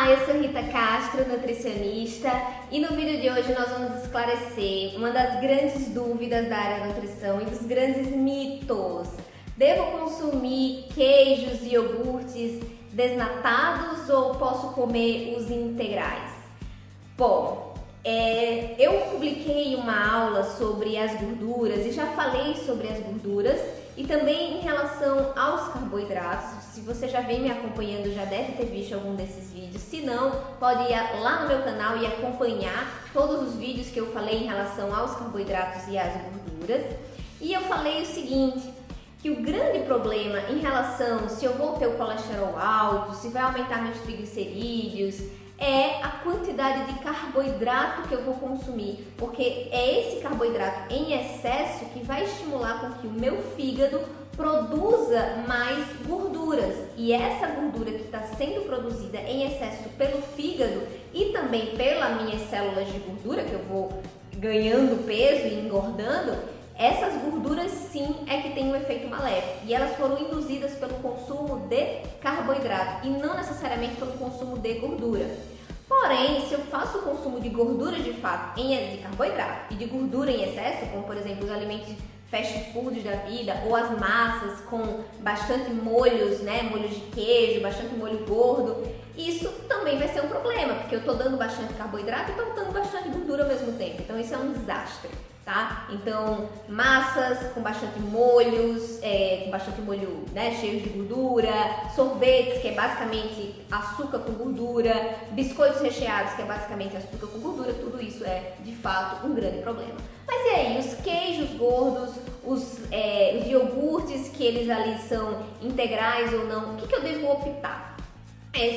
Olá, eu sou Rita Castro, nutricionista, e no vídeo de hoje nós vamos esclarecer uma das grandes dúvidas da área da nutrição e dos grandes mitos. Devo consumir queijos e iogurtes desnatados ou posso comer os integrais? Bom, eu publiquei uma aula sobre as gorduras e já falei sobre as gorduras e também em relação aos carboidratos. Se você já vem me acompanhando, já deve ter visto algum desses vídeos. Se não, pode ir lá no meu canal e acompanhar todos os vídeos que eu falei em relação aos carboidratos e às gorduras. E eu falei o seguinte, que o grande problema em relação se eu vou ter o colesterol alto, se vai aumentar meus triglicerídeos, é a quantidade de carboidrato que eu vou consumir, porque é esse carboidrato em excesso que vai estimular com que o meu fígado produza mais gorduras, e essa gordura que está sendo produzida em excesso pelo fígado e também pelas minhas células de gordura, que eu vou ganhando peso e engordando, essas gorduras sim é que tem um efeito maléfico e elas foram induzidas pelo consumo de carboidrato e não necessariamente pelo consumo de gordura. Porém, se eu faço o consumo de gordura de fato, de carboidrato e de gordura em excesso, como por exemplo os alimentos fast foods da vida ou as massas com bastante molhos, molhos de queijo, bastante molho gordo, isso também vai ser um problema, porque eu estou dando bastante carboidrato e estou dando bastante gordura ao mesmo tempo, então isso é um desastre. Tá? Então, massas com bastante molhos, cheio de gordura, sorvetes, que é basicamente açúcar com gordura, biscoitos recheados, que é basicamente açúcar com gordura, tudo isso é, de fato, um grande problema. Mas e aí, os queijos gordos, os iogurtes, que eles ali são integrais ou não, o que eu devo optar?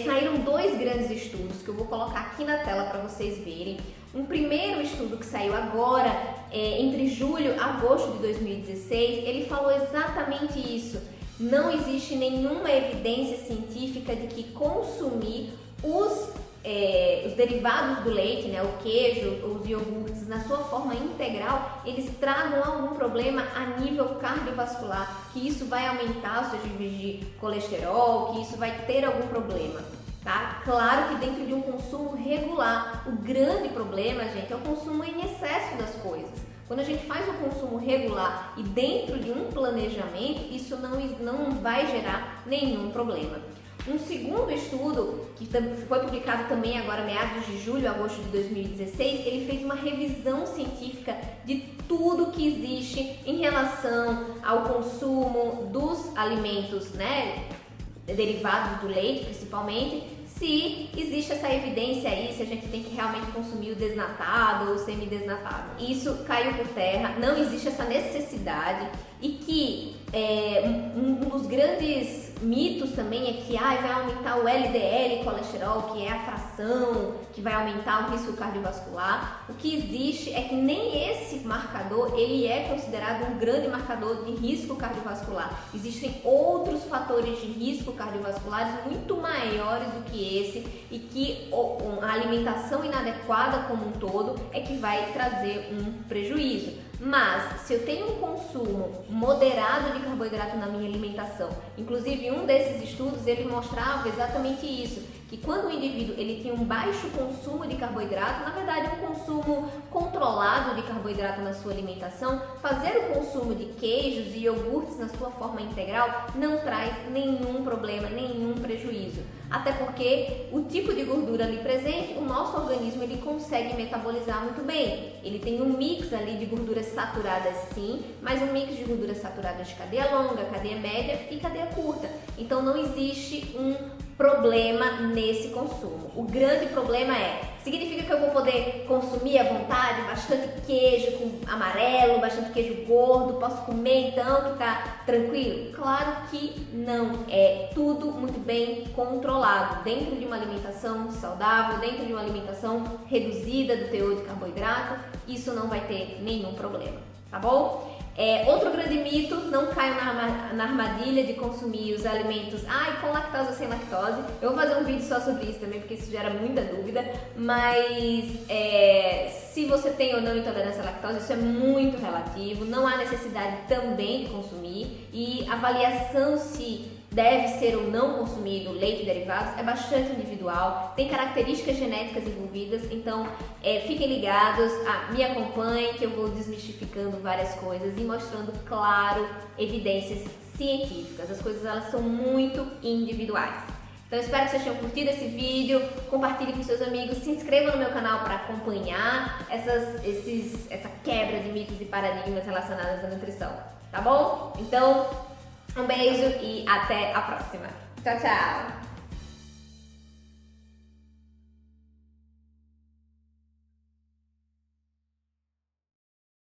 Saíram dois grandes estudos que eu vou colocar aqui na tela para vocês verem. Um primeiro estudo que saiu agora, entre julho e agosto de 2016, ele falou exatamente isso. Não existe nenhuma evidência científica de que consumir os derivados do leite, o queijo, os iogurtes, na sua forma integral, eles tragam algum problema a nível cardiovascular, que isso vai aumentar os seus níveis de colesterol, que isso vai ter algum problema. Tá? Claro que dentro de um consumo regular, o grande problema, gente, é o consumo em excesso das coisas. Quando a gente faz o consumo regular e dentro de um planejamento, isso não vai gerar nenhum problema. Um segundo estudo, que foi publicado também agora meados de julho, agosto de 2016, ele fez uma revisão científica de tudo que existe em relação ao consumo dos alimentos, derivados do leite, principalmente, se existe essa evidência aí, se a gente tem que realmente consumir o desnatado ou semi-desnatado. Isso caiu por terra, não existe essa necessidade e que um dos grandes mitos também é que vai aumentar o LDL colesterol, que é a fração que vai aumentar o risco cardiovascular. O que existe é que nem esse marcador ele é considerado um grande marcador de risco cardiovascular. Existem outros fatores de risco cardiovasculares muito maiores do que esse e que a alimentação inadequada como um todo é que vai trazer um prejuízo. Mas se eu tenho um consumo moderado de carboidrato na minha alimentação, inclusive um desses estudos ele mostrava exatamente isso, que quando o indivíduo ele tem um baixo consumo de carboidrato, na verdade um consumo controlado de carboidrato na sua alimentação, fazer o consumo de queijos e iogurtes na sua forma integral não traz nenhum problema, nenhum prejuízo. Até porque o tipo de gordura ali presente, o nosso organismo ele consegue metabolizar muito bem. Ele tem um mix ali de gorduras saturadas sim, mas um mix de gorduras saturadas de cadeia longa, cadeia média e cadeia curta. Então não existe um problema nesse consumo. O grande problema significa que eu vou poder consumir à vontade bastante queijo com amarelo, bastante queijo gordo, posso comer então que tá tranquilo? Claro que não, é tudo muito bem controlado, dentro de uma alimentação saudável, dentro de uma alimentação reduzida do teor de carboidrato, isso não vai ter nenhum problema, tá bom? Outro grande mito, não caiam na armadilha de consumir os alimentos com lactose ou sem lactose. Eu vou fazer um vídeo só sobre isso também, porque isso gera muita dúvida, mas se você tem ou não intolerância à lactose, isso é muito relativo, não há necessidade também de consumir, e avaliação se deve ser ou não consumido leite e derivados é bastante individual, tem características genéticas envolvidas, então fiquem ligados, me acompanhem que eu vou desmistificando várias coisas e mostrando, claro, evidências científicas. As coisas elas são muito individuais. Então eu espero que vocês tenham curtido esse vídeo, compartilhe com seus amigos, se inscreva no meu canal para acompanhar essa quebra de mitos e paradigmas relacionados à nutrição, tá bom? Então, um beijo e até a próxima. Tchau, tchau!